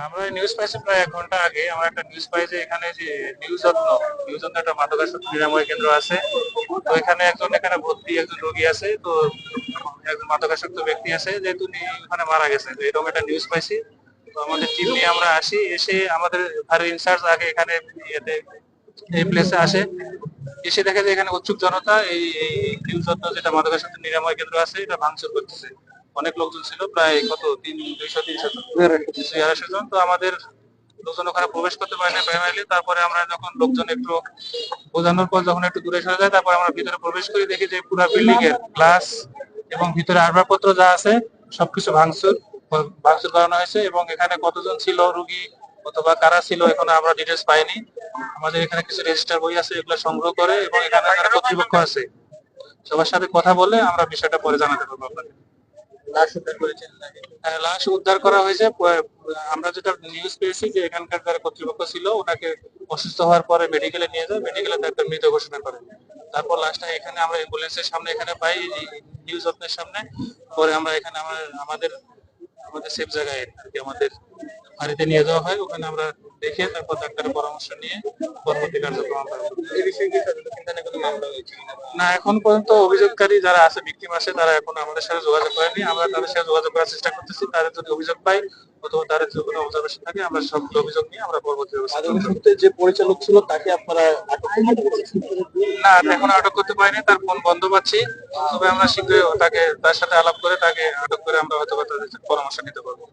আমরা নিউজ পাইছি প্রায় 1 ঘন্টা আগে। আমরা একটা নিউজ পাই যে এখানে যে নিউজ যত্ন একটা মাদকাসক্ত নিরাময় কেন্দ্র আছে। তো এখানে ভর্তি একজন রোগী আছে। তো একজন মাদকাসক্ত ব্যক্তি আছে, যেহেতু উনি ওখানে মারা গেছে, তো এরকম একটা নিউজ পাইছি। তো আমাদের টিম নিয়ে আমরা আসি, এসে আমাদের ফায়ার ইনচার্জ আগে এখানে ইয়েতে এই প্লেসে আসে। এসে দেখে যে এখানে উৎসুক জনতা এই নিউজ যত্ন যেটা মাদকাসক্ত নিরাময় কেন্দ্র আছে এটা ভাঙচুর করতেছে। অনেক লোকজন ছিল, প্রায় কত 200-300 জন। তো আমাদের লোকজন ওখানে প্রবেশ করতে পারে না প্রাইমারিলি। তারপরে আমরা যখন লোকজন একটু বোঝানোর পর যখন একটু দূরে সরে যায়, তারপর আমরা ভিতরে প্রবেশ করি, দেখি যে পুরো বিল্ডিং এর গ্লাস এবং ভিতরে আসবাবপত্র যা আছে সবকিছু ভাঙচুর করানো হয়েছে। এবং এখানে কতজন ছিল রোগী অথবা কারা ছিল এখনো আমরা ডিটেলস পাইনি। আমাদের এখানে কিছু রেজিস্টার বই আছে, এগুলো সংগ্রহ করে এবং এখানে যারা কর্তৃপক্ষ আছে সবার সাথে কথা বলে আমরা বিষয়টা পরে জানাতে পারবো আপনাকে। লাশ উদ্ধার করেছেন নাকি? হ্যাঁ, লাশ উদ্ধার করা হয়েছে। আমরা যেটা নিউজ পেয়েছি যে এখানকার যারা কর্তৃপক্ষ ছিল ওনাকে অসুস্থ হওয়ার পরে মেডিকেলে নিয়ে যায়, মেডিকেলে তাকে মৃত ঘোষণা করে। তারপর লাশটা এখানে আমরা অ্যাম্বুলেন্সের সামনে এখানে পাই, নিউজ যত্নের সামনে। পরে আমরা এখানে আমাদের আমাদের সেফ জায়গায় আর কি আমাদের বাড়িতে নিয়ে যাওয়া হয়। ওখানে আমরা দেখে তারপর ডাক্তারের পরামর্শ নিয়ে পরবর্তী কার্যক্রম আমরা করব। এই বিষয়ে কি তদন্ত থানায় কোনো মামলা হয়েছে কিনা? না, এখন পর্যন্ত অভিযোগকারী যারা আছে, ভিকটিম আছে, তারা এখন আমাদের সাথে যোগাযোগ করেনি। আমরা তাদের সাথে যোগাযোগ করার চেষ্টা করতেছি। তাদের যদি অভিযোগ পাই অথবা তাদের যদি কোনো অবজারভেশন থাকে আমরা সব অভিযোগ নিয়ে আমরা পরবর্তী ব্যবস্থা গ্রহণ করব। যে পরিচালক ছিল তাকে আপনারা আটক করেছেন? না, এখনো আটক করতে পারিনি, তার ফোন বন্ধ পাচ্ছি। তবে আমরা শীঘ্রই তার সাথে আলাপ করে তাকে আটক করে আমরা হয়তো তাদের পরামর্শ নিতে পারবো।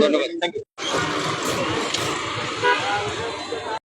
ধন্যবাদ, থ্যাংক ইউ।